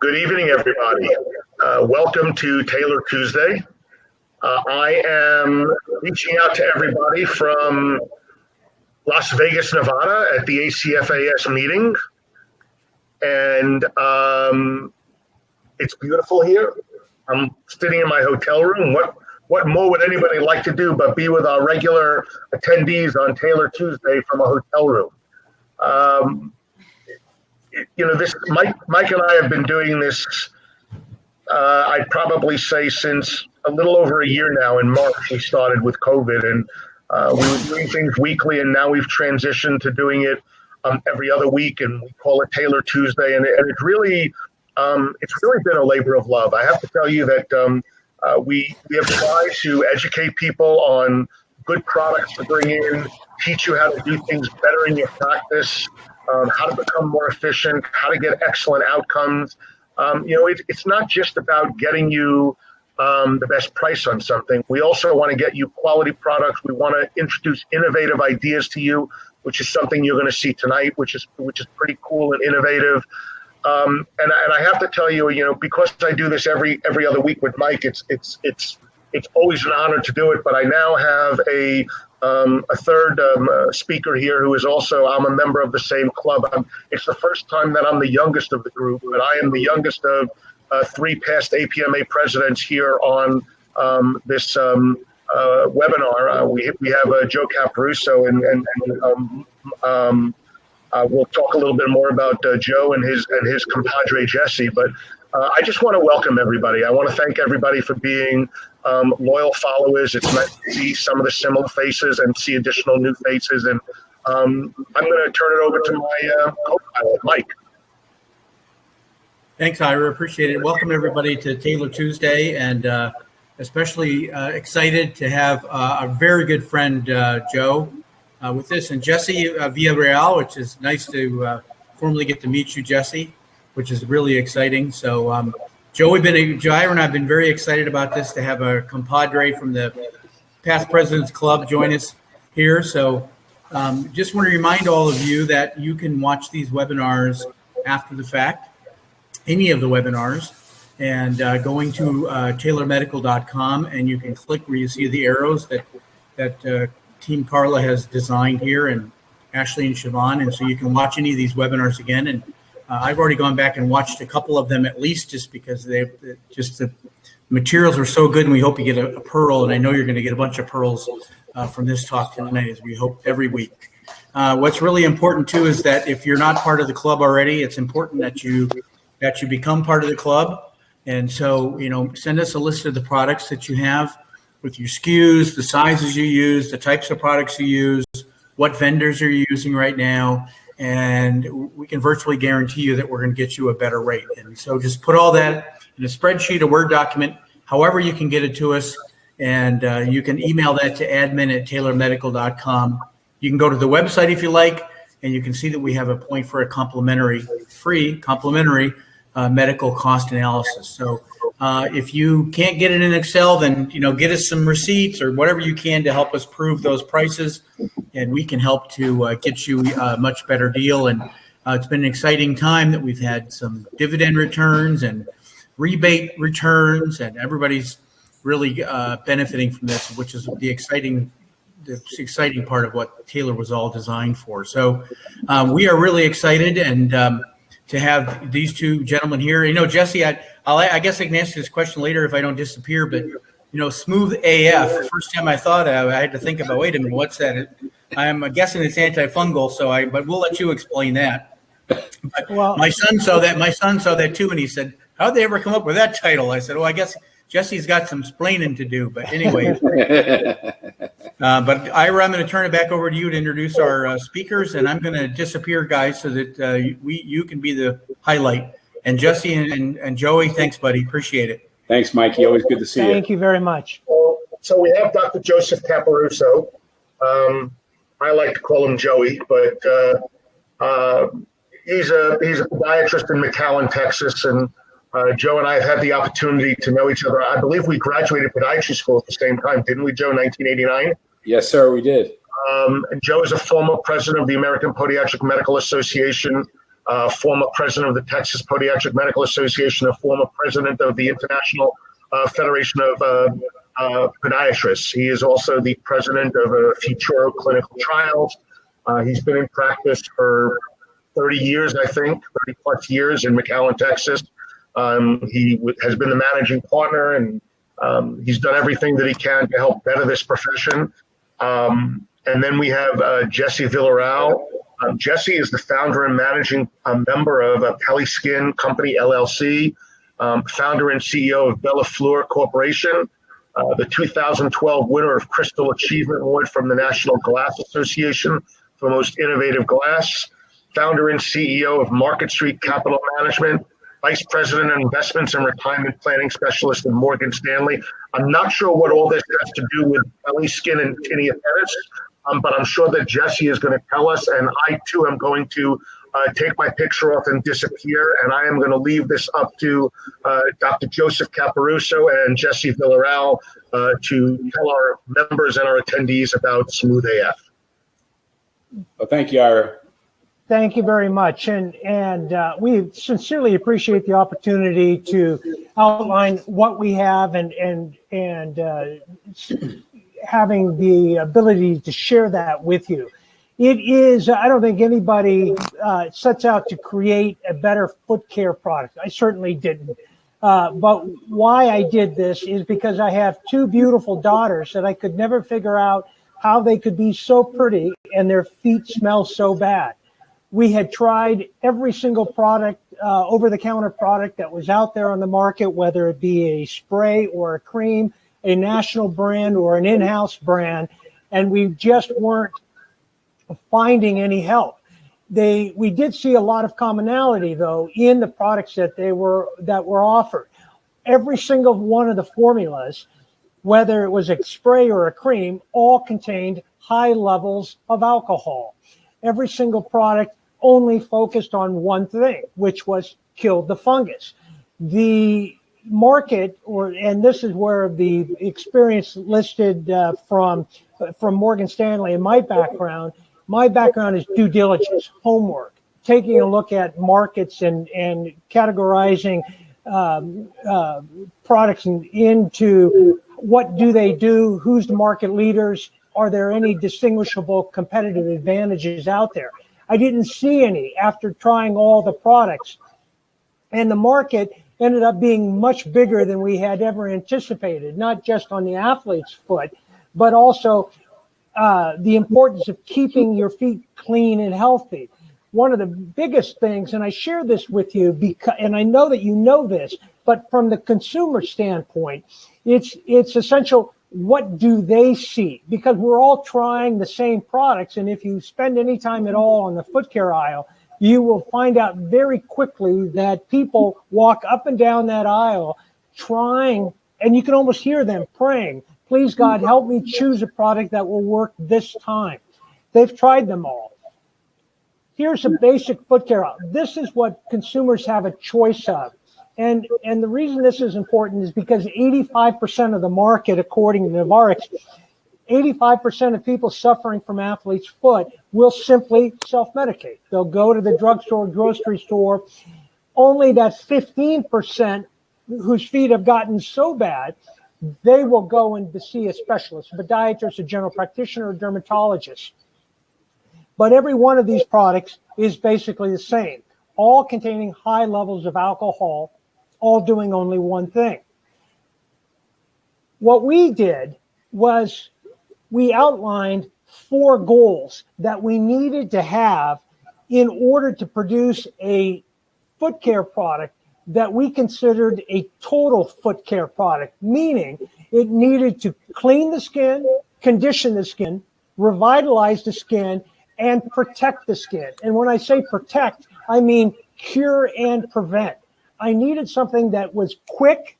Good evening, everybody. Welcome to Taylor Tuesday. I am reaching out to everybody from Las Vegas, Nevada at the ACFAS meeting. And it's beautiful here. I'm sitting in my hotel room. What more would anybody like to do but be with our regular attendees on Taylor Tuesday from a hotel room? This Mike and I have been doing this, I'd probably say since a little over a year now. In March, we started with COVID, and we were doing things weekly, and now we've transitioned to doing it every other week, and we call it Taylor Tuesday, and it's really been a labor of love. I have to tell you that we have tried to educate people on good products to bring in, teach you how to do things better in your practice, how to become more efficient, how to get excellent outcomes. It's not just about getting you the best price on something. We also want to get you quality products. We want to introduce innovative ideas to you, which is something you're going to see tonight, which is pretty cool and innovative. And I have to tell you, because I do this every other week with Mike, it's always an honor to do it. But I now have a third speaker here who is also, I'm a member of the same club. It's the first time that I'm the youngest of the group, but I am the youngest of three past APMA presidents here on this webinar. We have Joe Capparusso, and we'll talk a little bit more about Joe and his compadre Jesse. But I just want to welcome everybody. I want to thank everybody for being loyal followers. It's nice to see some of the similar faces and see additional new faces. And I'm going to turn it over to my co-pilot, Mike. Thanks, Ira. Appreciate it. Welcome, everybody, to Taylor Tuesday, and especially excited to have a very good friend, Joe, with this, and Jesse Villarreal, which is nice to formally get to meet you, Jesse, which is really exciting. So, Joe, Ira and I have been very excited about this, to have a compadre from the Past Presidents Club join us here. So, just want to remind all of you that you can watch these webinars after the fact, any of the webinars, and going to taylormedical.com, and you can click where you see the arrows that Team Carla has designed here, and Ashley and Siobhan, and so you can watch any of these webinars again. And I've already gone back and watched a couple of them, at least, just because the materials are so good, and we hope you get a pearl, and I know you're going to get a bunch of pearls from this talk tonight, as we hope every week. What's really important too is that if you're not part of the club already, it's important that you become part of the club. And so, send us a list of the products that you have, with your SKUs, the sizes you use, the types of products you use, what vendors you're using right now, and we can virtually guarantee you that we're going to get you a better rate. And so just put all that in a spreadsheet, a Word document, however you can get it to us, and you can email that to admin@taylormedical.com. You can go to the website if you like, and you can see that we have a point for a free complimentary medical cost analysis. So if you can't get it in Excel, then get us some receipts or whatever you can to help us prove those prices, and we can help to get you a much better deal. And it's been an exciting time that we've had some dividend returns and rebate returns, and everybody's really benefiting from this, which is the exciting part of what Taylor was all designed for. So we are really excited, and to have these two gentlemen here. Jesse, I guess I can answer this question later if I don't disappear, but SmoothAF, first time I thought of, I had to think about, wait a minute, what's that? I'm guessing it's antifungal, but we'll let you explain that. Well, my son saw that too, and he said, how'd they ever come up with that title? I said, I guess Jesse's got some splaining to do, but anyway. But Ira, I'm going to turn it back over to you to introduce our speakers, and I'm going to disappear, guys, so that you can be the highlight. And Jesse and Joey, thanks, buddy. Appreciate it. Thanks, Mikey. Always good to see you. Thank you very much. So we have Dr. Joseph Capparusso. I like to call him Joey, but he's a podiatrist in McAllen, Texas, and Joe and I have had the opportunity to know each other. I believe we graduated podiatry school at the same time, didn't we, Joe, 1989? Yes, sir, we did. And Joe is a former president of the American Podiatric Medical Association. former president of the Texas Podiatric Medical Association, a former president of the International Federation of Podiatrists. He is also the president of Futuro Clinical Trials. He's been in practice for 30 years, I think, 30 plus years in McAllen, Texas. He has been the managing partner, and he's done everything that he can to help better this profession. And then we have Jesse Villarreal. Jesse is the founder and managing member of Pelly Skin Company, LLC, founder and CEO of Bella Fleur Corporation, the 2012 winner of Crystal Achievement Award from the National Glass Association for Most Innovative Glass, founder and CEO of Market Street Capital Management, Vice President of Investments and Retirement Planning Specialist at Morgan Stanley. I'm not sure what all this has to do with Pelly Skin and tinea pedis, but I'm sure that Jesse is going to tell us, and I too am going to take my picture off and disappear, and I am going to leave this up to Dr. Joseph Capparusso and Jesse Villarreal to tell our members and our attendees about SmoothAF. Well, thank you, Ira. Thank you very much, and we sincerely appreciate the opportunity to outline what we have and having the ability to share that with you. It is, I don't think anybody sets out to create a better foot care product. I certainly didn't. But why I did this is because I have two beautiful daughters that I could never figure out how they could be so pretty and their feet smell so bad. We had tried every single product, over-the-counter product that was out there on the market, whether it be a spray or a cream, a national brand or an in-house brand, and we just weren't finding any help. We did see a lot of commonality, though, in the products that were offered. Every single one of the formulas, whether it was a spray or a cream, all contained high levels of alcohol. Every single product only focused on one thing, which was kill the fungus. The market, and this is where the experience listed from Morgan Stanley and my background is due diligence, homework, taking a look at markets and categorizing products into what do they do, who's the market leaders, are there any distinguishable competitive advantages out there? I didn't see any after trying all the products. And the market ended up being much bigger than we had ever anticipated, not just on the athlete's foot, but also the importance of keeping your feet clean and healthy. One of the biggest things, and I share this with you because, and I know that you know this, but from the consumer standpoint, it's essential. What do they see? Because we're all trying the same products, and if you spend any time at all on the foot care aisle, you will find out very quickly that people walk up and down that aisle trying, and you can almost hear them praying, please God, help me choose a product that will work this time. They've tried them all. Here's a basic foot care aisle. This is what consumers have a choice of. And the reason this is important is because 85% of the market, according to Navarix, 85% of people suffering from athlete's foot will simply self-medicate. They'll go to the drugstore, grocery store. Only that 15% whose feet have gotten so bad, they will go and to see a specialist, a podiatrist, a general practitioner, a dermatologist. But every one of these products is basically the same, all containing high levels of alcohol, all doing only one thing. What we did was we outlined 4 goals that we needed to have in order to produce a foot care product that we considered a total foot care product, meaning it needed to clean the skin, condition the skin, revitalize the skin, and protect the skin. And when I say protect, I mean cure and prevent. I needed something that was quick,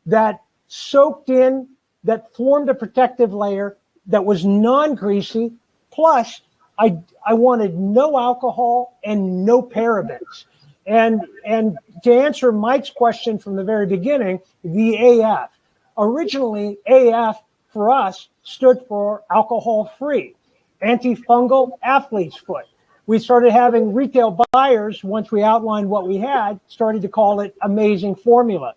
that soaked in, that formed a protective layer, that was non-greasy, plus I wanted no alcohol and no parabens. And to answer Mike's question from the very beginning, the AF. Originally, AF for us stood for alcohol-free, antifungal athlete's foot. we started having retail buyers, once we outlined what we had, started to call it amazing formula.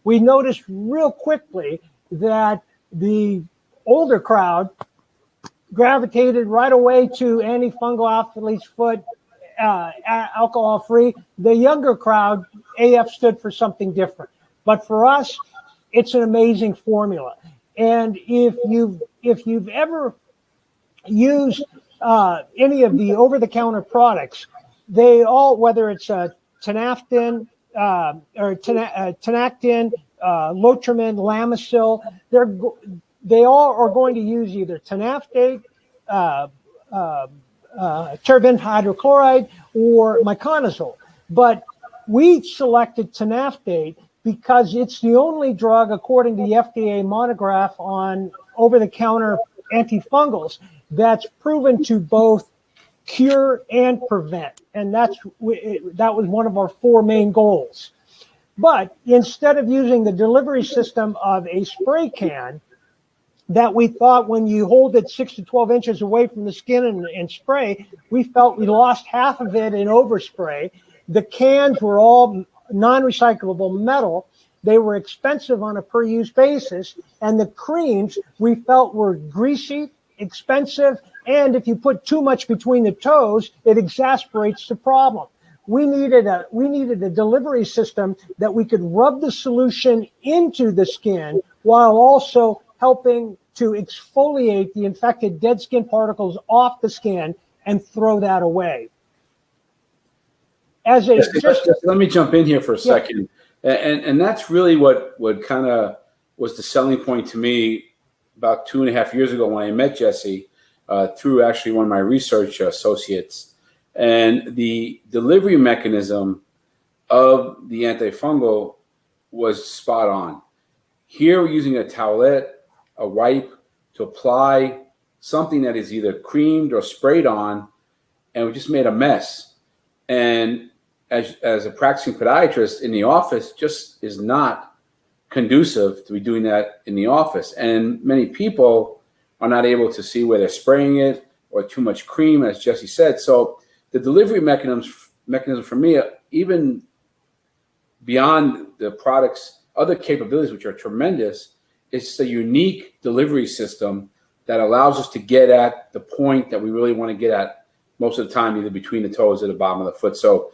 We noticed real quickly that the older crowd gravitated right away to antifungal athlete's foot, alcohol-free. The younger crowd, AF stood for something different. But for us, it's an amazing formula. And if you've ever used any of the over-the-counter products, they all, whether it's Tenaftin or Tenactin, Lotrimin, Lamisil, they all are going to use either Tenaftate, terbinafine hydrochloride, or miconazole. But we selected Tenaftate because it's the only drug, according to the FDA monograph on over-the-counter antifungals, that's proven to both cure and prevent. And that was one of our 4 main goals. But instead of using the delivery system of a spray can that we thought when you hold it 6 to 12 inches away from the skin and spray, we felt we lost half of it in overspray. The cans were all non-recyclable metal. They were expensive on a per-use basis. And the creams we felt were greasy, expensive, and if you put too much between the toes, it exasperates the problem. We needed a delivery system that we could rub the solution into the skin while also helping to exfoliate the infected dead skin particles off the skin and throw that away. Let me jump in here for a second. And that's really what kind of was the selling point to me about 2.5 years ago when I met Jesse through actually one of my research associates. And the delivery mechanism of the antifungal was spot on. Here we're using a towelette, a wipe to apply something that is either creamed or sprayed on, and we just made a mess. And as a practicing podiatrist in the office, just is not conducive to be doing that in the office. And many people are not able to see where they're spraying it or too much cream, as Jesse said. So the delivery mechanism for me, even beyond the product's other capabilities, which are tremendous, it's a unique delivery system that allows us to get at the point that we really want to get at most of the time, either between the toes or the bottom of the foot. So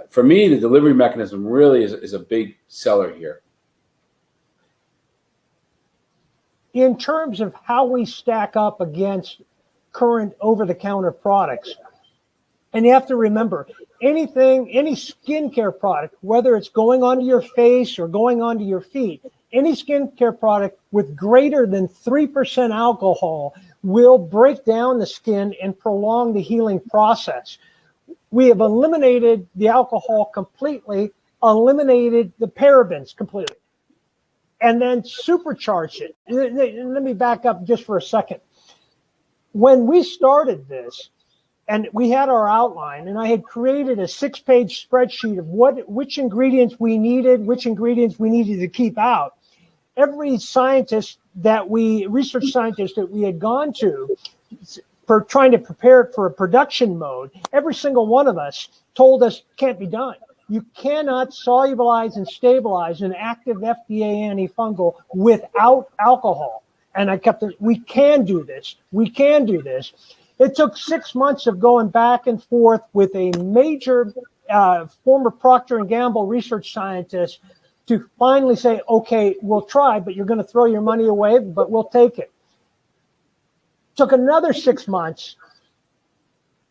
for me, the delivery mechanism really is a big seller here. In terms of how we stack up against current over-the-counter products, and you have to remember, any skincare product, whether it's going onto your face or going onto your feet, any skincare product with greater than 3% alcohol will break down the skin and prolong the healing process. We have eliminated the alcohol completely, eliminated the parabens completely, and then supercharged it. Let me back up just for a second. When we started this, and we had our outline, and I had created a 6-page spreadsheet of which ingredients we needed to keep out. Every research scientist that we had gone to for trying to prepare it for a production mode, every single one of us told us can't be done. You cannot solubilize and stabilize an active FDA antifungal without alcohol. And I kept it, we can do this. We can do this. It took 6 months of going back and forth with a major former Procter & Gamble research scientist to finally say, okay, we'll try, but you're going to throw your money away, but we'll take it. Took another 6 months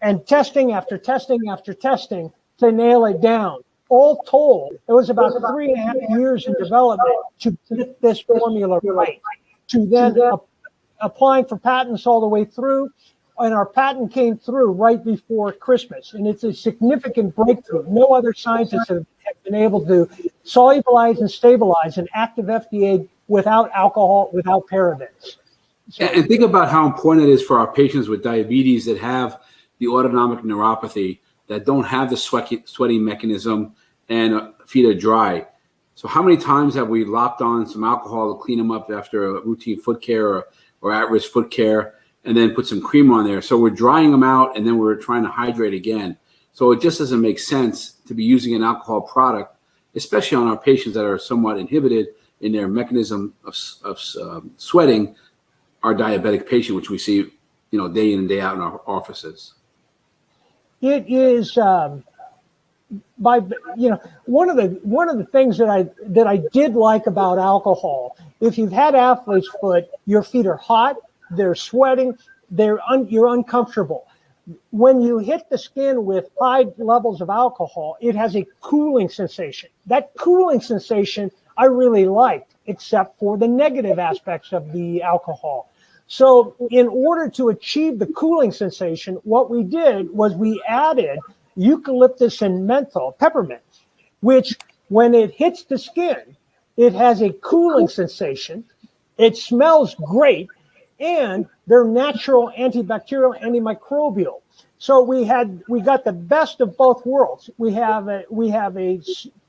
and testing after testing after testing to nail it down. All told, it was about 3.5 years in development to get this formula right, to then applying for patents all the way through. And our patent came through right before Christmas. And it's a significant breakthrough. No other scientists have been able to solubilize and stabilize an active FDA without alcohol, without parabens. So, and think about how important it is for our patients with diabetes that have the autonomic neuropathy, that don't have the sweating mechanism and feet are dry. So how many times have we lopped on some alcohol to clean them up after a routine foot care or at-risk foot care? and then put some cream on there. So we're drying them out, and then we're trying to hydrate again. So it just doesn't make sense to be using an alcohol product, especially on our patients that are somewhat inhibited in their mechanism of sweating, our diabetic patient, which we see, day in and day out in our offices. It is one of the things that I did like about alcohol. If you've had athlete's foot, your feet are hot, they're sweating, you're uncomfortable. When you hit the skin with high levels of alcohol, it has a cooling sensation. That cooling sensation I really liked, except for the negative aspects of the alcohol. So in order to achieve the cooling sensation, what we did was we added eucalyptus and menthol, peppermint, which when it hits the skin, it has a cooling sensation. It smells great, and they're natural antibacterial, antimicrobial. So we got the best of both worlds. We have a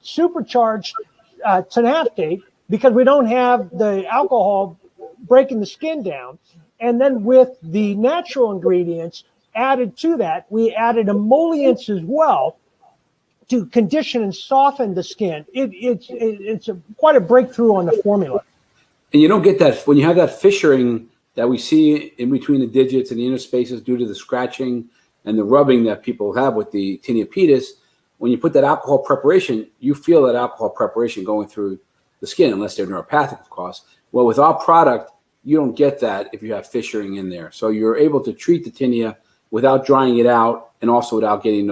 supercharged tenactate because we don't have the alcohol breaking the skin down. And then with the natural ingredients added to that, we added emollients as well to condition and soften the skin. It's quite a breakthrough on the formula. And you don't get that when you have that fissuring that we see in between the digits and the inner spaces due to the scratching and the rubbing that people have with the tinea pedis. When you put that alcohol preparation, you feel that alcohol preparation going through the skin, unless they're neuropathic, of course. Well, with our product, you don't get that if you have fissuring in there. So you're able to treat the tinea without drying it out, and also without getting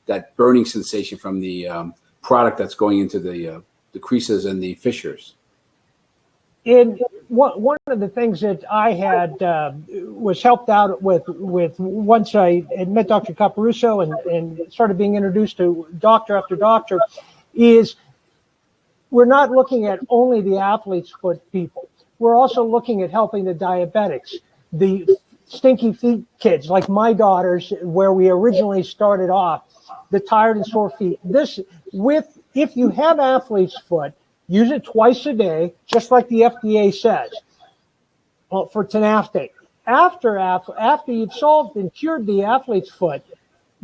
that burning sensation from the product that's going into the creases and the fissures. And one of the things that I had was helped out with once I had met Dr. Caporusso and started being introduced to doctor after doctor, is we're not looking at only the athlete's foot people. We're also looking at helping the diabetics, the stinky feet kids like my daughters, where we originally started off, the tired and sore feet. If you have athlete's foot, use it twice a day, just like the FDA says, for tenactate. After you've solved and cured the athlete's foot,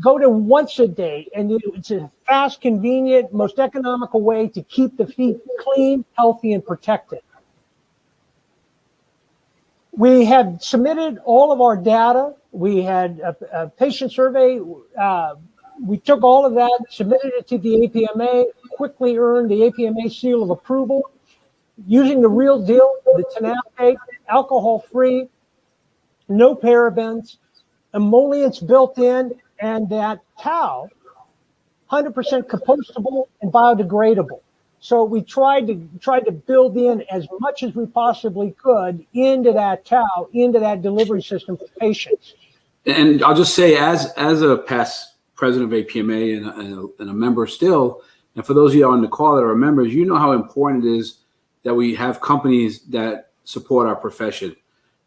go to once a day, and it's a fast, convenient, most economical way to keep the feet clean, healthy, and protected. We had submitted all of our data. We had a patient survey. We took all of that, submitted it to the APMA, quickly earned the APMA seal of approval, using the real deal, the tenactate, alcohol-free, no parabens, emollients built in, and that towel, 100% compostable and biodegradable. So we tried to build in as much as we possibly could into that towel, into that delivery system for patients. And I'll just say, as a past president of APMA and a member still, and for those of you on the call that are members, you know how important it is that we have companies that support our profession.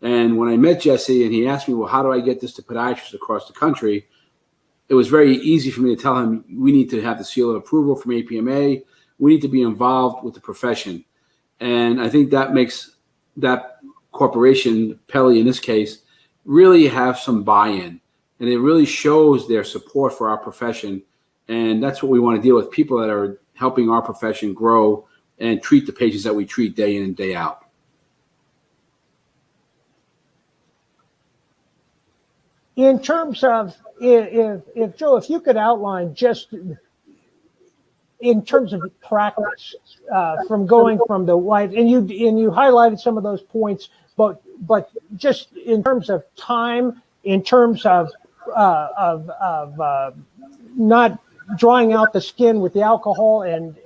And when I met Jesse and he asked me, well, how do I get this to podiatrists across the country? It was very easy for me to tell him, we need to have the seal of approval from APMA. We need to be involved with the profession. And I think that makes that corporation, Peli in this case, really have some buy-in. And it really shows their support for our profession. And that's what we want to deal with, people that are helping our profession grow and treat the patients that we treat day in and day out. In terms of, if Joe, if you could outline just in terms of practice, from going from the white, and you highlighted some of those points, but just in terms of time, in terms of not drying out the skin with the alcohol and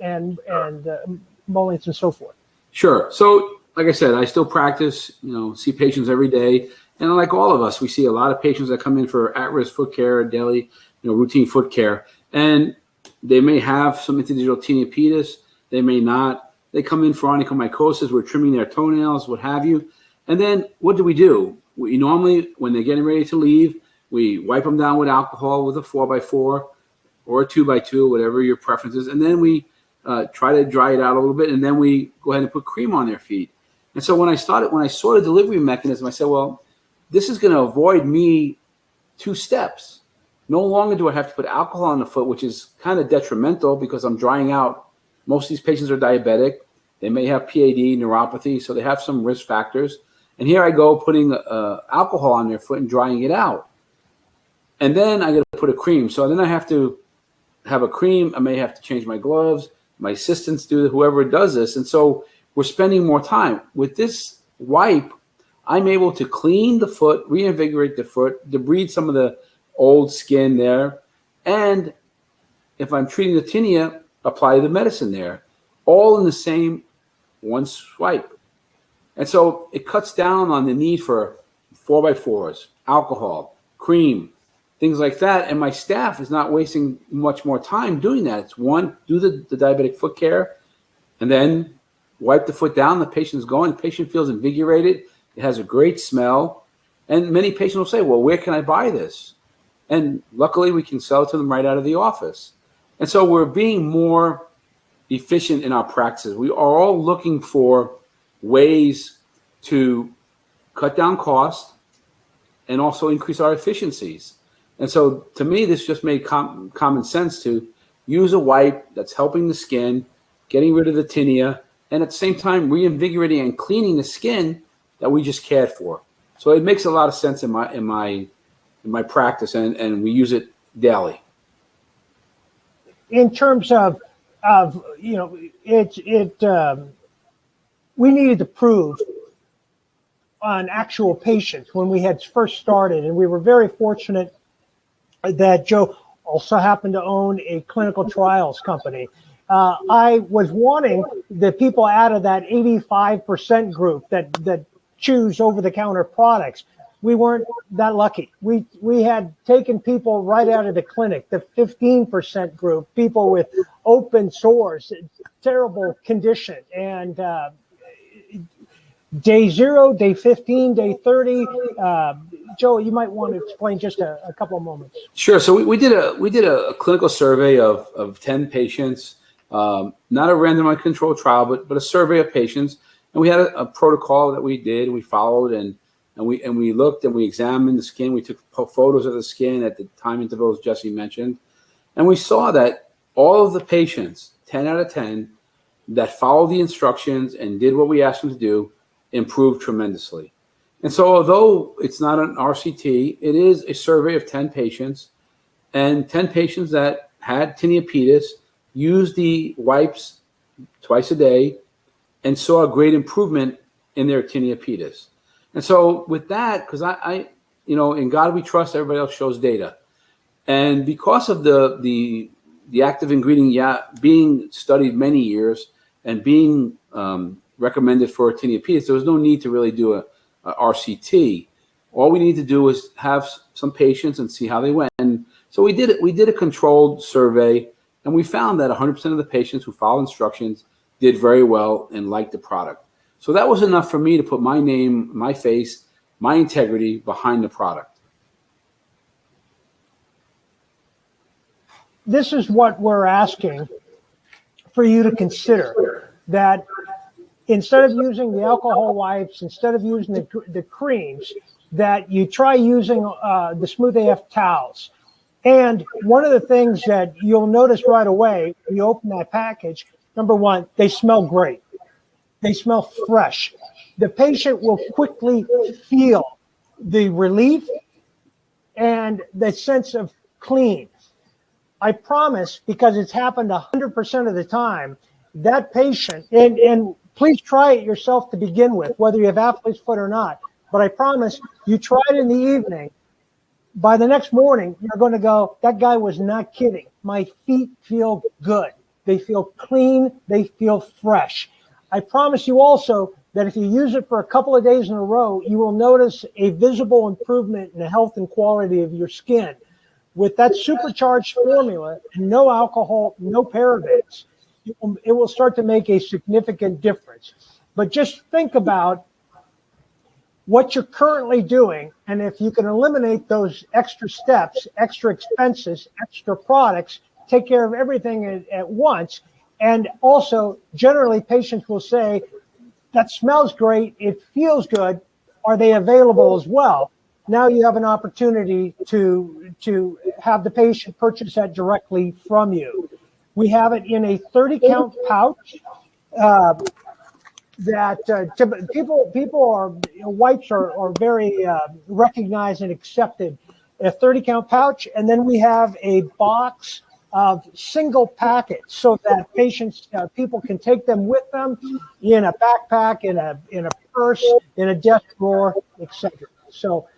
emollients and so forth. Sure. So, like I said, I still practice. See patients every day, and like all of us, we see a lot of patients that come in for at-risk foot care, daily, routine foot care, and they may have some interdigital tinea pedis. They may not. They come in for onychomycosis. We're trimming their toenails, what have you. And then what do? We normally, when they're getting ready to leave, we wipe them down with alcohol with a 4x4 or a 2x2, whatever your preference is. And then we try to dry it out a little bit. And then we go ahead and put cream on their feet. And so when I saw the delivery mechanism, I said, well, this is going to avoid me 2 steps. No longer do I have to put alcohol on the foot, which is kind of detrimental because I'm drying out. Most of these patients are diabetic. They may have PAD, neuropathy, so they have some risk factors. And here I go putting alcohol on their foot and drying it out. And then I got to put a cream. So then I have to have a cream. I may have to change my gloves. My assistants do, whoever does this. And so we're spending more time. With this wipe, I'm able to clean the foot, reinvigorate the foot, debride some of the old skin there. And if I'm treating the tinea, apply the medicine there, all in the same one swipe. And so it cuts down on the need for 4x4s, alcohol, cream, things like that. And my staff is not wasting much more time doing that. It's one, do the diabetic foot care, and then wipe the foot down. The patient's going. The patient feels invigorated. It has a great smell. And many patients will say, well, where can I buy this? And luckily, we can sell it to them right out of the office. And so we're being more efficient in our practices. We are all looking for ways to cut down costs and also increase our efficiencies. And so to me, this just made common sense to use a wipe that's helping the skin, getting rid of the tinea, and at the same time reinvigorating and cleaning the skin that we just cared for. So it makes a lot of sense in my practice, and we use it daily. In terms of we needed to prove on actual patients when we had first started, and we were very fortunate that Joe also happened to own a clinical trials company. I was wanting the people out of that 85% group that choose over-the-counter products. We weren't that lucky. We had taken people right out of the clinic, the 15% group, people with open sores, terrible condition. And day 0, day 15, day 30. Joe, you might want to explain just a couple of moments. Sure. So we did a clinical survey of 10 patients, not a randomized controlled trial, but a survey of patients. And we had a protocol that we did, we followed, and we looked and we examined the skin. We took photos of the skin at the time intervals Jesse mentioned. And we saw that all of the patients, 10 out of 10, that followed the instructions and did what we asked them to do, improved tremendously. And so although it's not an RCT, it is a survey of 10 patients, and 10 patients that had tinea pedis used the wipes twice a day and saw a great improvement in their tinea pedis. And so with that, because I in God we trust, everybody else shows data. And because of the active ingredient being studied many years and being recommended for tinea pedis, there was no need to really do a RCT. All we need to do is have some patients and see how they went. And so we did it. We did a controlled survey, and we found that 100% of the patients who followed instructions did very well and liked the product. So that was enough for me to put my name, my face, my integrity behind the product. This is what we're asking for you to consider, that instead of using the alcohol wipes, instead of using the creams, that you try using the SmoothAF towels. And one of the things that you'll notice right away when you open that package, number one, they smell great. They smell fresh. The patient will quickly feel the relief and the sense of clean. I promise, because it's happened 100% of the time, that patient, and please try it yourself to begin with, whether you have athlete's foot or not. But I promise, you try it in the evening, by the next morning, you're going to go, that guy was not kidding. My feet feel good. They feel clean. They feel fresh. I promise you also that if you use it for a couple of days in a row, you will notice a visible improvement in the health and quality of your skin. With that supercharged formula, no alcohol, no parabens, it will start to make a significant difference. But just think about what you're currently doing, and if you can eliminate those extra steps, extra expenses, extra products, take care of everything at once. And also, generally, patients will say, that smells great, it feels good, are they available as well? Now you have an opportunity to have the patient purchase that directly from you. We have it in a 30-count pouch that people are, wipes are very recognized and accepted. A 30-count pouch, and then we have a box of single packets so that people can take them with them in a backpack, in a purse, in a desk drawer, etc. So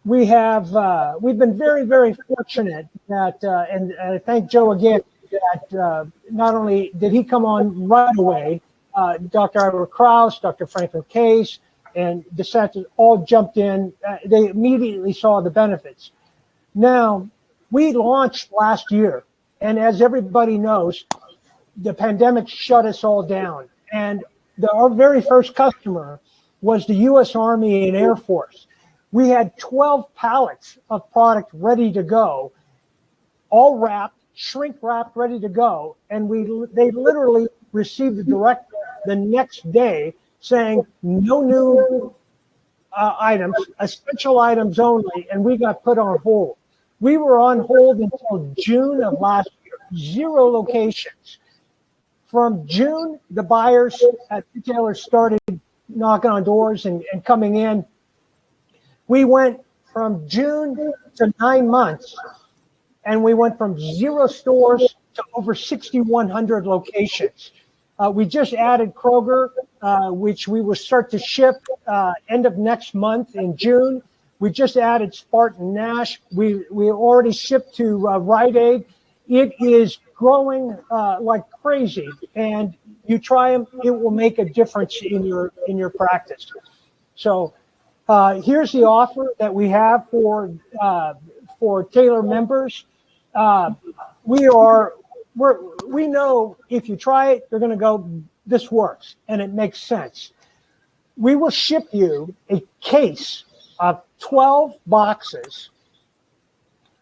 we've been very, very fortunate that, and I thank Joe again, that not only did he come on right away, Dr. Ira Kraus, Dr. Franklin Case, and DeSantis all jumped in. They immediately saw the benefits. Now, we launched last year, and as everybody knows, the pandemic shut us all down. And our very first customer was the U.S. Army and Air Force. We had 12 pallets of product ready to go, all wrapped, shrink wrapped, ready to go. And they literally received the direct the next day saying no new items, essential items only, and we got put on hold. We were on hold until June of last year, 0 locations. From June, the buyers at retailers started knocking on doors and coming in. We went from June to 9 months, and we went from 0 stores to over 6,100 locations. We just added Kroger, which we will start to ship end of next month in June. We just added Spartan Nash. We already shipped to Rite Aid. It is growing like crazy, and you try them, it will make a difference in your practice. So here's the offer that we have for Taylor members. We know if you try it, you're going to go, this works, and it makes sense. We will ship you a case of 12 boxes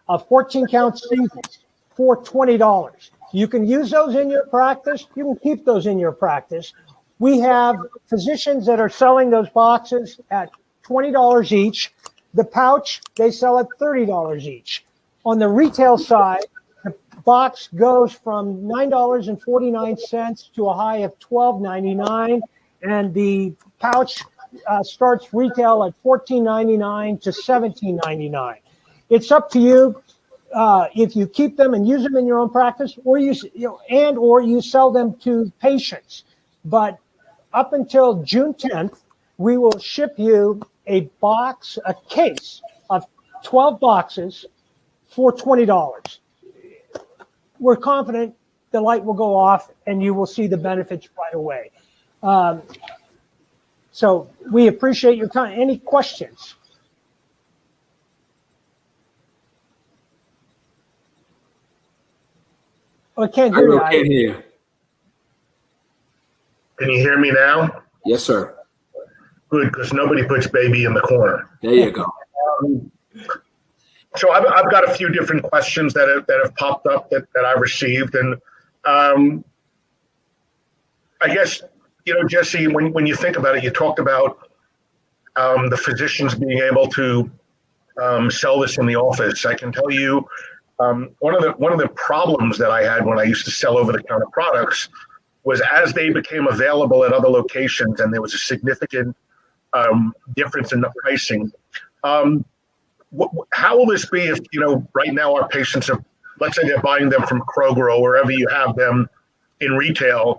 of 14-count singles for $20. You can use those in your practice. You can keep those in your practice. We have physicians that are selling those boxes at $20 each. The pouch, they sell at $30 each. On the retail side, the box goes from $9.49 to a high of $12.99, and the pouch starts retail at $14.99 to $17.99. It's up to you if you keep them and use them in your own practice, or or you sell them to patients. But up until June 10th, we will ship you a case of 12 boxes for $20. We're confident the light will go off and you will see the benefits right away. So we appreciate your time. Any questions? I can't hear you. I can't hear you. Can you hear me now? Yes, sir. Good, because nobody puts baby in the corner. There you go. So I've got a few different questions that have popped up that I've received, and I guess, Jesse, when you think about it, you talked about the physicians being able to sell this in the office. I can tell you one of the problems that I had when I used to sell over-the-counter products was as they became available at other locations and there was a significant difference in the pricing. How will this be if, right now our patients are, let's say they're buying them from Kroger or wherever you have them in retail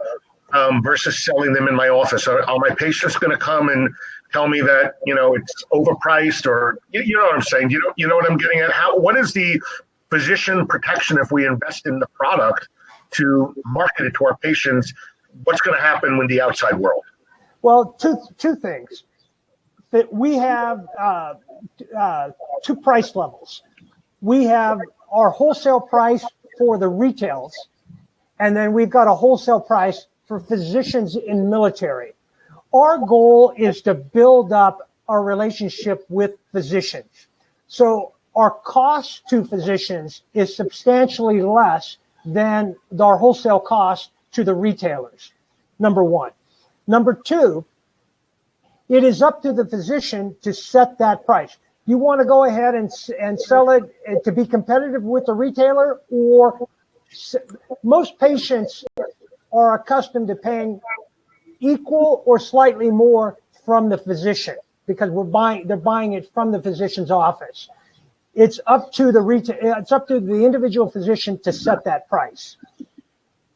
versus selling them in my office? Are my patients going to come and tell me that, it's overpriced, or, you know what I'm saying? You know what I'm getting at? What is the physician protection if we invest in the product to market it to our patients? What's going to happen with the outside world? Well, two things. That we have two price levels. We have our wholesale price for the retails, and then we've got a wholesale price for physicians in military. Our goal is to build up our relationship with physicians. So our cost to physicians is substantially less than our wholesale cost to the retailers, number one. Number two, It is up to the physician to set that price. You want to go ahead and sell it to be competitive with the retailer, or most patients are accustomed to paying equal or slightly more from the physician because they're buying it from the physician's office. It's up to it's up to the individual physician to set that price.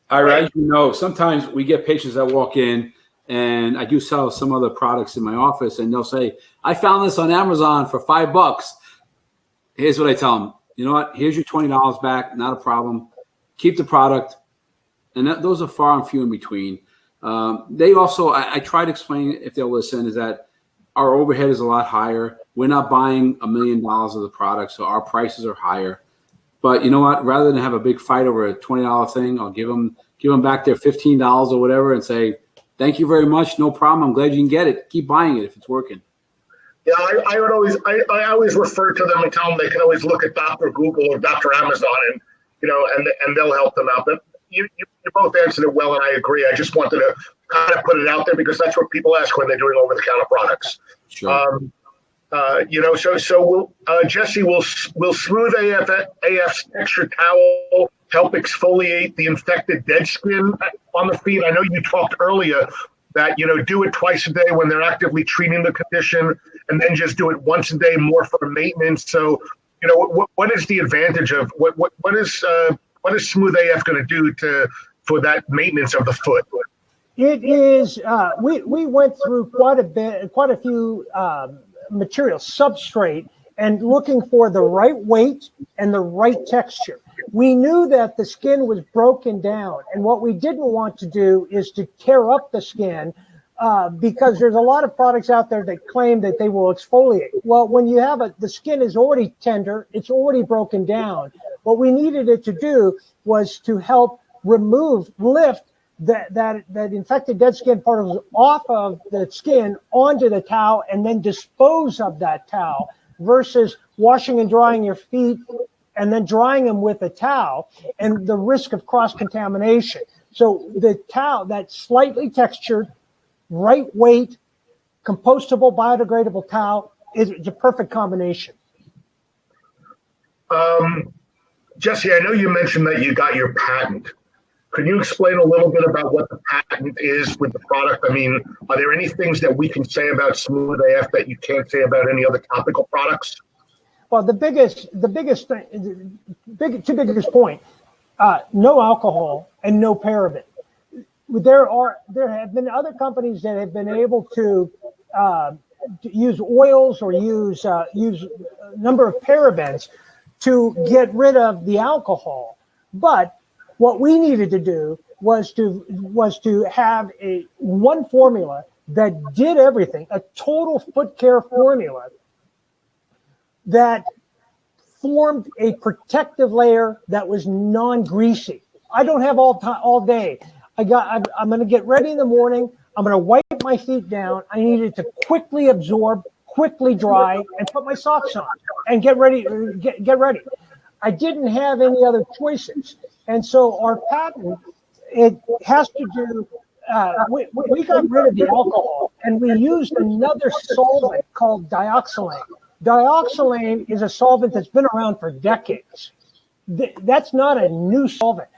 As you know, sometimes we get patients that walk in, and I do sell some other products in my office, and they'll say, I found this on Amazon for $5. Here's what I tell them. You know what? Here's your $20 back. Not a problem. Keep the product. And those are far and few in between. They also, I try to explain, if they'll listen, is that our overhead is a lot higher. We're not buying $1 million of the product, so our prices are higher. But you know what? Rather than have a big fight over a $20 thing, I'll give them back their $15 or whatever and say, thank you very much. No problem. I'm glad you can get it. Keep buying it if it's working. Yeah, I always refer to them and tell them they can always look at Dr. Google or Dr. Amazon and they'll help them out. But you both answered it well, and I agree. I just wanted to kind of put it out there because that's what people ask when they're doing over-the-counter products. Sure. Jesse, will SmoothAF's texture towel help exfoliate the infected dead skin on the feet? I know you talked earlier that, do it twice a day when they're actively treating the condition, and then just do it once a day more for maintenance. So, what is the advantage of what is SmoothAF going to do for that maintenance of the foot? It is. We went through quite a few materials, substrate, and looking for the right weight and the right texture. We knew that the skin was broken down, and what we didn't want to do is to tear up the skin because there's a lot of products out there that claim that they will exfoliate. Well, when you have the skin is already tender, it's already broken down. What we needed it to do was to help lift that infected dead skin particles off of the skin onto the towel and then dispose of that towel versus washing and drying your feet and then drying them with a towel and the risk of cross-contamination. So the towel, that slightly textured, right weight, compostable, biodegradable towel is a perfect combination. Jesse, I know you mentioned that you got your patent. Could you explain a little bit about what the patent is with the product? I mean, are there any things that we can say about SmoothAF that you can't say about any other topical products? Well, the biggest point, no alcohol and no paraben. There have been other companies that have been able to use oils or use a number of parabens to get rid of the alcohol. But what we needed to do was to have one formula that did everything, a total foot care formula that formed a protective layer that was non-greasy. I don't have all day. I'm going to get ready in the morning. I'm going to wipe my feet down. I needed to quickly absorb, quickly dry, and put my socks on and get ready. Get ready. I didn't have any other choices. And so our patent, it has to do, we got rid of the alcohol and we used another solvent called dioxylane. Dioxylane is a solvent that's been around for decades. That's not a new solvent.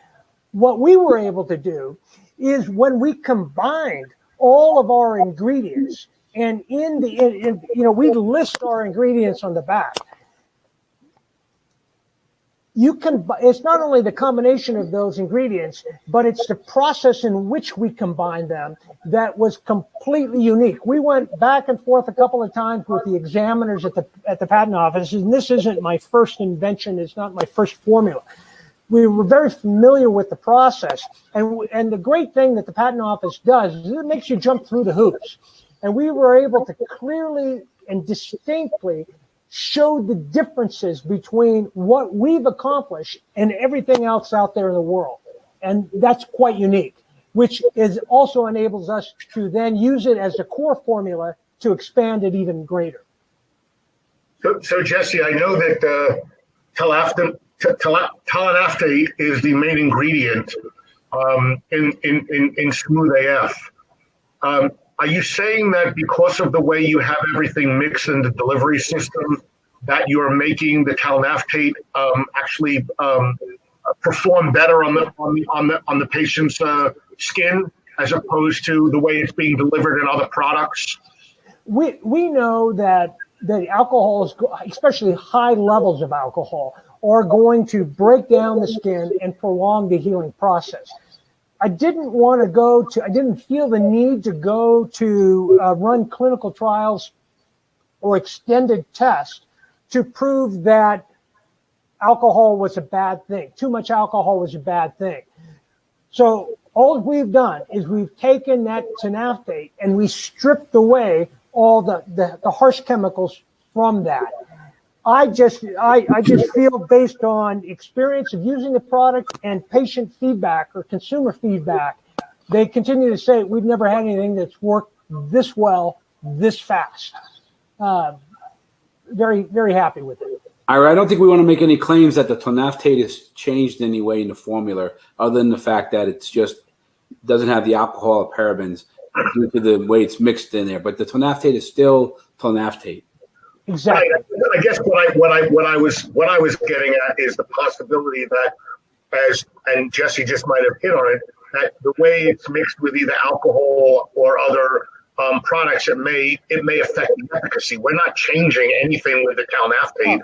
What we were able to do is when we combined all of our ingredients, and we list our ingredients on the back. It's not only the combination of those ingredients, but it's the process in which we combine them that was completely unique. We went back and forth a couple of times with the examiners at the patent office, and this isn't my first invention. It's not my first formula. We were very familiar with the process, and the great thing that the patent office does is it makes you jump through the hoops. And we were able to clearly and distinctly show the differences between what we've accomplished and everything else out there in the world. And that's quite unique, which also enables us to then use it as a core formula to expand it even greater. So Jesse, I know that telanafte is the main ingredient in SmoothAF. Are you saying that because of the way you have everything mixed in the delivery system, that you're making the talnaftate actually perform better on the patient's skin, as opposed to the way it's being delivered in other products? We know that alcohols, especially high levels of alcohol, are going to break down the skin and prolong the healing process. I didn't feel the need to go to run clinical trials or extended tests to prove that alcohol was a bad thing. Too much alcohol was a bad thing. So all we've done is we've taken that talnaftate and we stripped away all the harsh chemicals from that. I just feel, based on experience of using the product and patient feedback or consumer feedback, they continue to say we've never had anything that's worked this well, this fast. Very, very happy with it. I don't think we want to make any claims that the talnaftate has changed in any way in the formula, other than the fact that it's just doesn't have the alcohol or parabens due to the way it's mixed in there. But the talnaftate is still talnaftate. Exactly. I guess what I was getting at is the possibility that, and Jesse just might have hit on it, that the way it's mixed with either alcohol or other products, it may affect the efficacy. We're not changing anything with the talnaftate,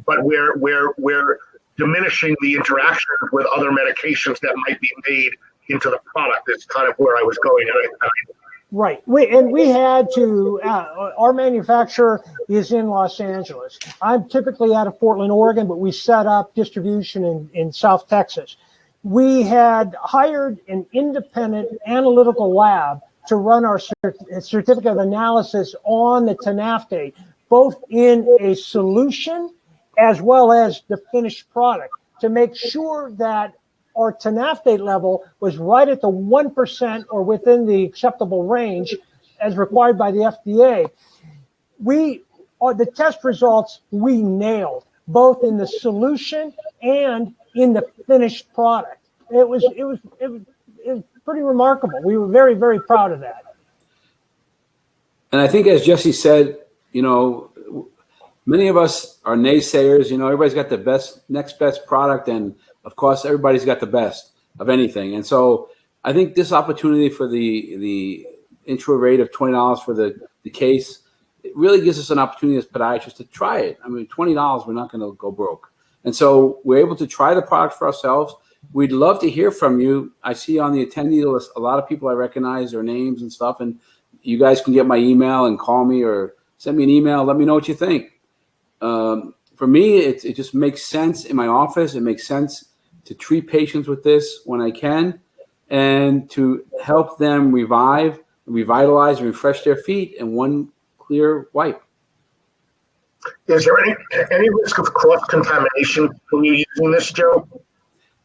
but we're diminishing the interactions with other medications that might be made into the product. It's kind of where I was going. Right. We had to, our manufacturer is in Los Angeles. I'm typically out of Portland, Oregon, but we set up distribution in South Texas. We had hired an independent analytical lab to run our certificate of analysis on the talnaftate, both in a solution as well as the finished product, to make sure that our talnaftate level was right at the 1% or within the acceptable range as required by the FDA. The test results we nailed, both in the solution and in the finished product. It was pretty remarkable. We were very, very proud of that. And I think, as Jesse said, many of us are naysayers. Everybody's got the next best product, and of course, everybody's got the best of anything. And so I think this opportunity for the intro rate of $20 for the case, it really gives us an opportunity as podiatrists to try it. I mean, $20, we're not going to go broke. And so we're able to try the product for ourselves. We'd love to hear from you. I see on the attendee list a lot of people I recognize, their names and stuff. And you guys can get my email and call me or send me an email. Let me know what you think. For me, it just makes sense in my office. It makes sense to treat patients with this when I can, and to help them revitalize, and refresh their feet in one clear wipe. Is there any risk of cross-contamination when you're using this, Joe?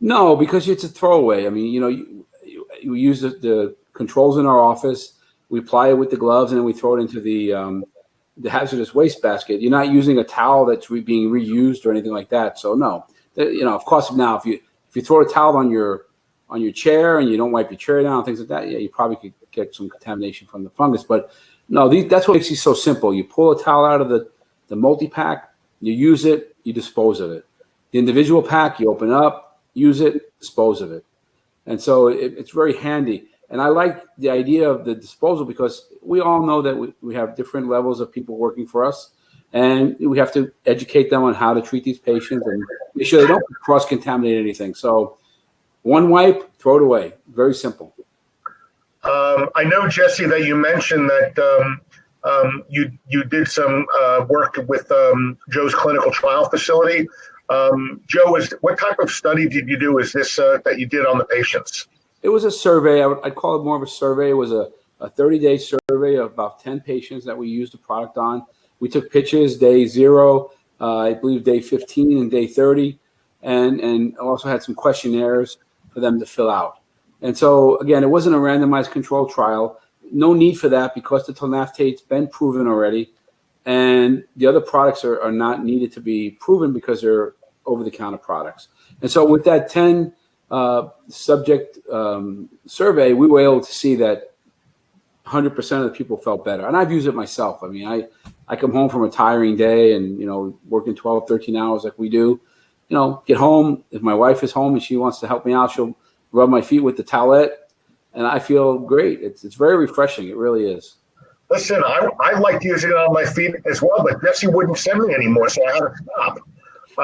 No, because it's a throwaway. I mean, you use the controls in our office. We apply it with the gloves, and then we throw it into the hazardous waste basket. You're not using a towel that's being reused or anything like that. So no, of course, now if you throw a towel on your chair and you don't wipe your chair down, things like that, yeah, you probably could get some contamination from the fungus. But no, that's what makes these so simple. You pull a towel out of the multi-pack, you use it, you dispose of it. The individual pack, you open up, use it, dispose of it. And so it's very handy. And I like the idea of the disposal because we all know that we have different levels of people working for us, and we have to educate them on how to treat these patients and make sure they don't cross-contaminate anything. So one wipe, throw it away. Very simple. I know, Jesse, that you mentioned that you did some work with Joe's clinical trial facility. Joe, what type of study did you do? Is this that you did on the patients? It was a survey. I'd call it more of a survey. It was a 30-day survey of about 10 patients that we used the product on. We took pictures day 0, I believe day 15 and day 30, and also had some questionnaires for them to fill out. And so, again, it wasn't a randomized controlled trial. No need for that because the talnaftate's been proven already, and the other products are not needed to be proven because they're over-the-counter products. And so with that 10 subject survey, we were able to see that 100% of the people felt better. And I've used it myself. I mean, I come home from a tiring day and, working 12, 13 hours like we do, get home. If my wife is home and she wants to help me out, she'll rub my feet with the towelette, and I feel great. It's very refreshing. It really is. Listen, I liked using it on my feet as well, but Jesse wouldn't send me anymore, so I had to stop.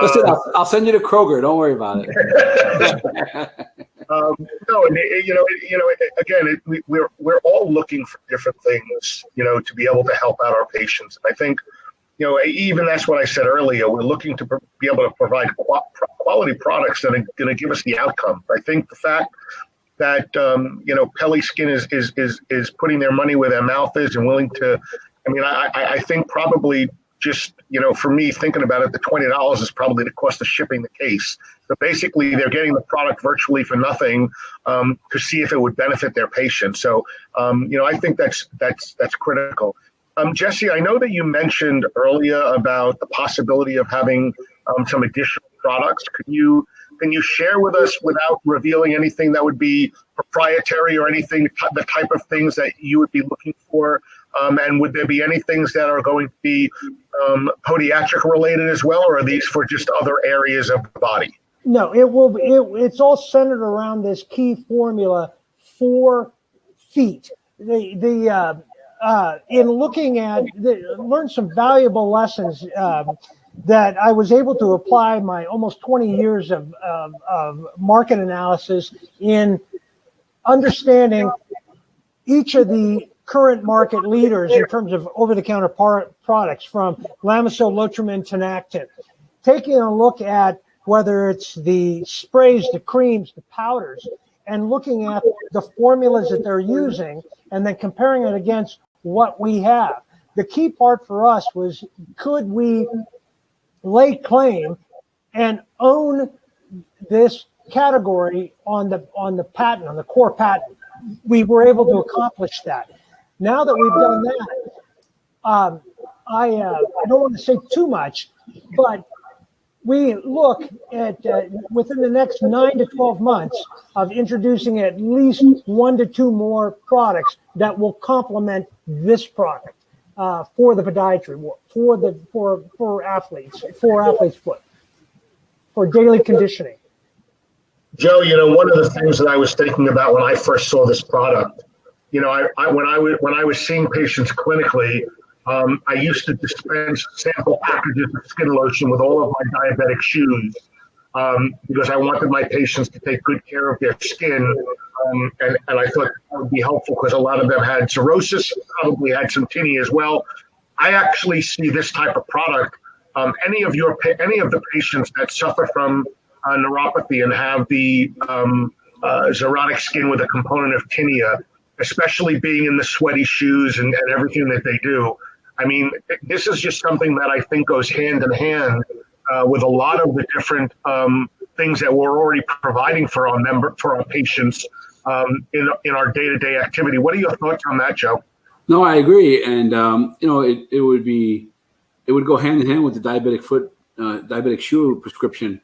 Listen, I'll send you to Kroger. Don't worry about it. No, and again, we're all looking for different things, to be able to help out our patients. And I think, even that's what I said earlier. We're looking to be able to provide quality products that are going to give us the outcome. I think the fact that Pelly Skin is putting their money where their mouth is and willing to. I mean, I think probably. Just, for me, thinking about it, the $20 is probably the cost of shipping the case. So basically, they're getting the product virtually for nothing to see if it would benefit their patient. So, I think that's critical. Jesse, I know that you mentioned earlier about the possibility of having some additional products. Can you share with us, without revealing anything that would be proprietary or anything, the type of things that you would be looking for? And would there be any things that are going to be podiatric related as well, or are these for just other areas of the body? No, it will. It's all centered around this key formula for feet. In looking at, learned some valuable lessons that I was able to apply my almost 20 years of market analysis in understanding each of the current market leaders in terms of over-the-counter products, from Lamisil, Lotrimin, Tinactin. Taking a look at whether it's the sprays, the creams, the powders, and looking at the formulas that they're using, and then comparing it against what we have. The key part for us was, could we lay claim and own this category on the patent, on the core patent? We were able to accomplish that. Now that we've done that, I don't want to say too much, but we look at within the next 9 to 12 months of introducing at least 1 to 2 more products that will complement this product for the podiatry, for athletes foot, for daily conditioning. Joe, one of the things that I was thinking about when I first saw this product, when I was seeing patients clinically, I used to dispense sample packages of skin lotion with all of my diabetic shoes because I wanted my patients to take good care of their skin. And I thought that would be helpful because a lot of them had cirrhosis, probably had some tinea as well. I actually see this type of product. Any of the patients that suffer from neuropathy and have the xerotic skin with a component of tinea, especially being in the sweaty shoes and everything that they do. I mean, this is just something that I think goes hand in hand with a lot of the different things that we're already providing for our patients in our day-to-day activity. What are your thoughts on that, Joe? No, I agree, and it would go hand in hand with the diabetic shoe prescription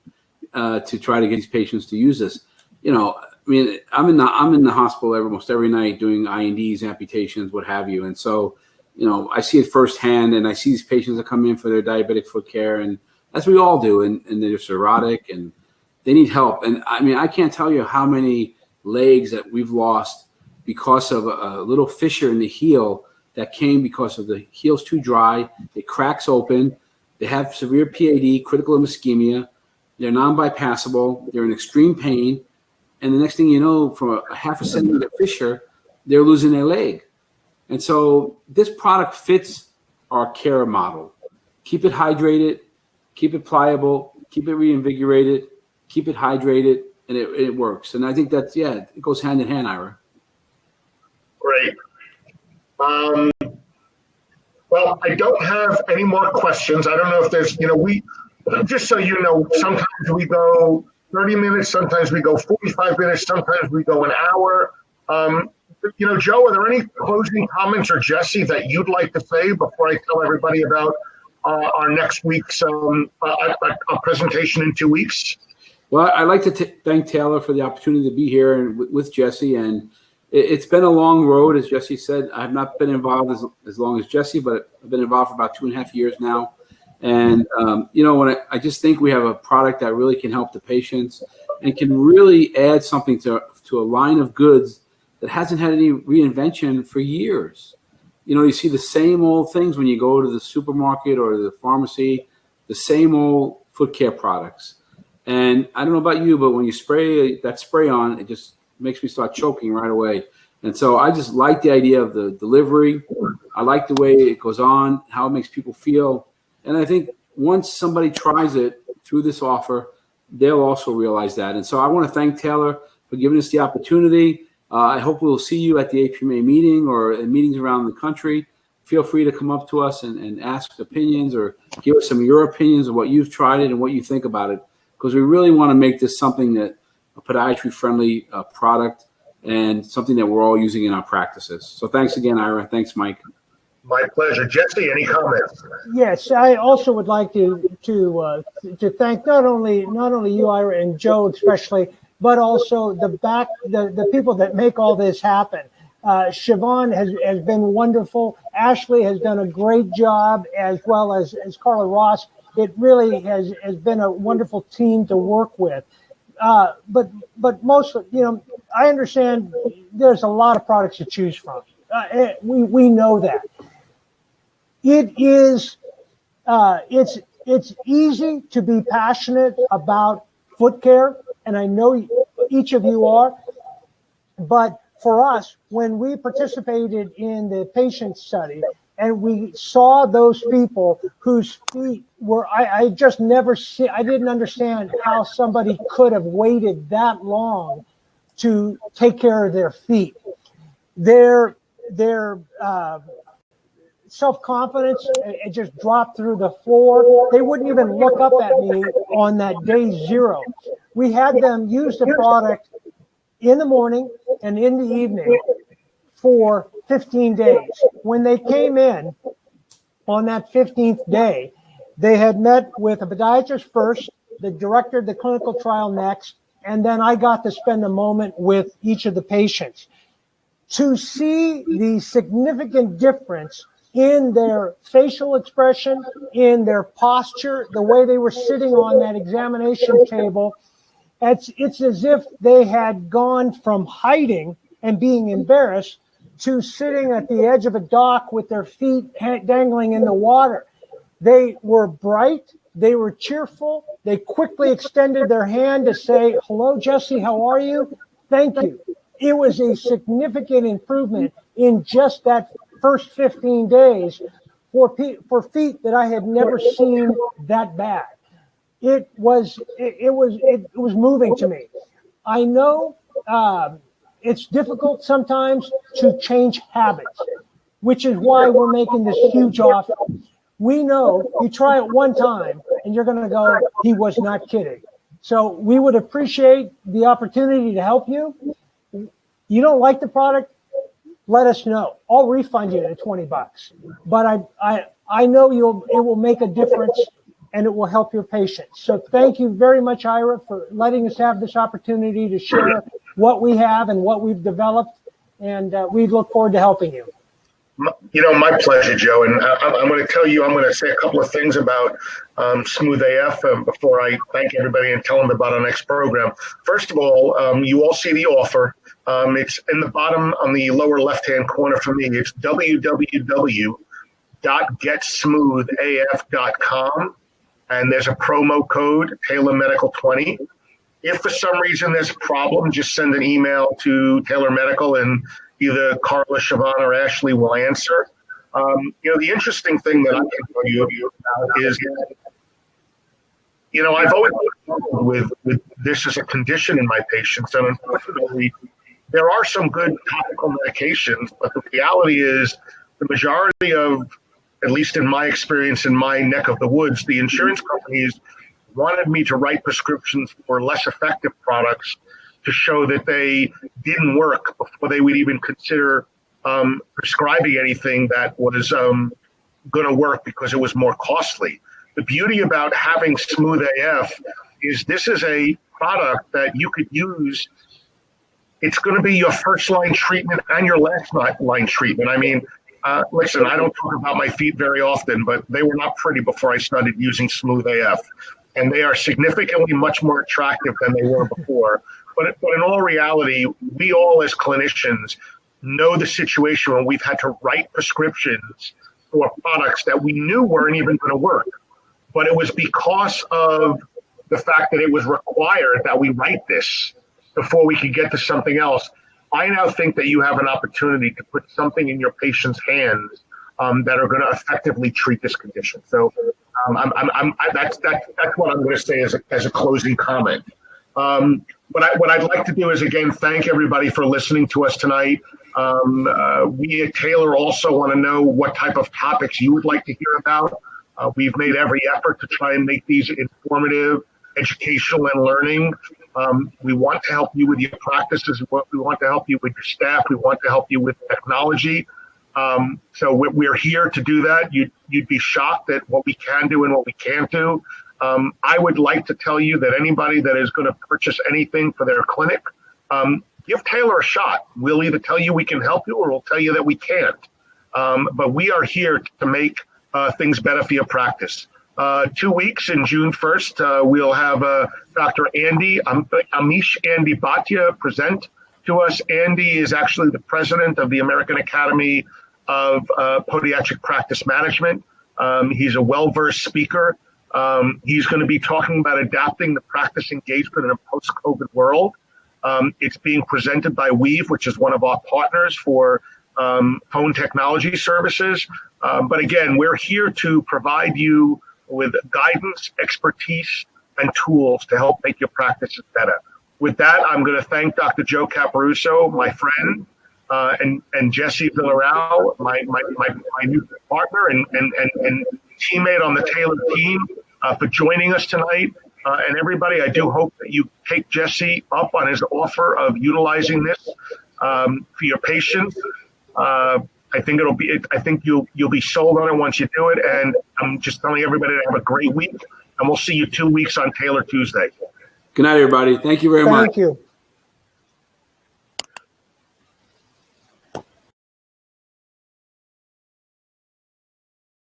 to try to get these patients to use this. I mean, I'm in the hospital almost every night doing INDs, amputations, what have you. And so, I see it firsthand, and I see these patients that come in for their diabetic foot care, and as we all do, and they're cirrhotic and they need help. And I mean, I can't tell you how many legs that we've lost because of a little fissure in the heel that came because of the heel's too dry. It cracks open. They have severe PAD, critical ischemia. They're non-bypassable. They're in extreme pain. And the next thing you know, from a half a centimeter fissure, they're losing their leg. And so this product fits our care model. Keep it hydrated, keep it pliable, keep it reinvigorated, keep it hydrated, and it works. And I think that's, it goes hand in hand, Ira. Great. Well, I don't have any more questions. I don't know if there's, just so you know, sometimes we go 30 minutes, sometimes we go 45 minutes, sometimes we go an hour. Joe, are there any closing comments, or Jesse, that you'd like to say before I tell everybody about our next week's presentation in 2 weeks? Well, I'd like to thank Taylor for the opportunity to be here and with Jesse. And, it's been a long road, as Jesse said. I've not been involved as long as Jesse, but I've been involved for about 2.5 years now. And, when I just think we have a product that really can help the patients and can really add something to a line of goods that hasn't had any reinvention for years. You see the same old things when you go to the supermarket or the pharmacy, the same old foot care products. And I don't know about you, but when you spray that spray on, it just makes me start choking right away. And so I just like the idea of the delivery. I like the way it goes on, how it makes people feel. And I think once somebody tries it through this offer, they'll also realize that. And so I want to thank Taylor for giving us the opportunity. I hope we'll see you at the APMA meeting or in meetings around the country. Feel free to come up to us and ask opinions or give us some of your opinions of what you've tried it and what you think about it, because we really want to make this something that a podiatry-friendly product and something that we're all using in our practices. So thanks again, Ira. Thanks, Mike. My pleasure. Jesse, any comments? Yes, I also would like to thank not only you, Ira, and Joe especially, but also the people that make all this happen. Siobhan has been wonderful. Ashley has done a great job, as well as Carla Ross. It really has been a wonderful team to work with. But mostly, I understand there's a lot of products to choose from. We know that. It is it's easy to be passionate about foot care, and I know each of you are. But for us, when we participated in the patient study and we saw those people whose feet were, I just never see, I didn't understand how somebody could have waited that long to take care of their feet. Their self-confidence, it just dropped through the floor. They wouldn't even look up at me on that day 0. We had them use the product in the morning and in the evening for 15 days. When they came in on that 15th day, they had met with a podiatrist first, the director of the clinical trial next, and then I got to spend a moment with each of the patients. To see the significant difference in their facial expression, in their posture, the way they were sitting on that examination table, it's as if they had gone from hiding and being embarrassed to sitting at the edge of a dock with their feet dangling in the water. They were bright. They were cheerful. They quickly extended their hand to say, "Hello, Jesse, how are you? Thank you." It was a significant improvement in just that first 15 days for feet that I had never seen that bad. It was moving to me. I know it's difficult sometimes to change habits, which is why we're making this huge offer. We know you try it one time and you're going to go, "He was not kidding." So we would appreciate the opportunity to help you. You don't like the product? Let us know. I'll refund you the $20. But I know it will make a difference and it will help your patients. So thank you very much, Ira, for letting us have this opportunity to share what we have and what we've developed. And we look forward to helping you. My pleasure, Joe. And I'm going to say a couple of things about SmoothAF before I thank everybody and tell them about our next program. First of all, you all see the offer. It's in the bottom on the lower left-hand corner for me. It's www.getsmoothaf.com. And there's a promo code, Taylor Medical 20. If for some reason there's a problem, just send an email to Taylor Medical and either Carla, Siobhan, or Ashley will answer. The interesting thing that I can tell you about is that, I've always struggled with this as a condition in my patients. And unfortunately, there are some good topical medications, but the reality is the majority of, at least in my experience in my neck of the woods, the insurance companies wanted me to write prescriptions for less effective products to show that they didn't work before they would even consider prescribing anything that was going to work because it was more costly. The beauty about having SmoothAF is this is a product that you could use it's going to be your first line treatment and your last line treatment. I mean, listen, I don't talk about my feet very often, but they were not pretty before I started using SmoothAF. And they are significantly much more attractive than they were before. But in all reality, we all as clinicians know the situation when we've had to write prescriptions for products that we knew weren't even going to work. But it was because of the fact that it was required that we write this before we could get to something else. I now think that you have an opportunity to put something in your patient's hands that are going to effectively treat this condition. So that's what I'm going to say as a closing comment. What I'd like to do is, again, thank everybody for listening to us tonight. We at Taylor also want to know what type of topics you would like to hear about. We've made every effort to try and make these informative, educational, and learning. We want to help you with your practices. We want to help you with your staff. We want to help you with technology. So we're here to do that. You'd be shocked at what we can do and what we can't do. I would like to tell you that anybody that is going to purchase anything for their clinic, give Taylor a shot. We'll either tell you we can help you or we'll tell you that we can't. But we are here to make things better for your practice. 2 weeks in June 1st, we'll have Dr. Amish Andy Bhatia present to us. Andy is actually the president of the American Academy of Podiatric Practice Management. He's a well-versed speaker. He's going to be talking about adapting the practice engagement in a post-COVID world. It's being presented by Weave, which is one of our partners for phone technology services. But again, we're here to provide you with guidance, expertise, and tools to help make your practices better. With that, I'm going to thank Dr. Joe Caporusso, my friend, and Jesse Villarreal, my new partner and teammate on the Taylor team, for joining us tonight. And everybody, I do hope that you take Jesse up on his offer of utilizing this for your patients. I think you'll be sold on it once you do it. And I'm just telling everybody to have a great week. And we'll see you 2 weeks on Taylor Tuesday. Good night, everybody. Thank you very much. Thank you.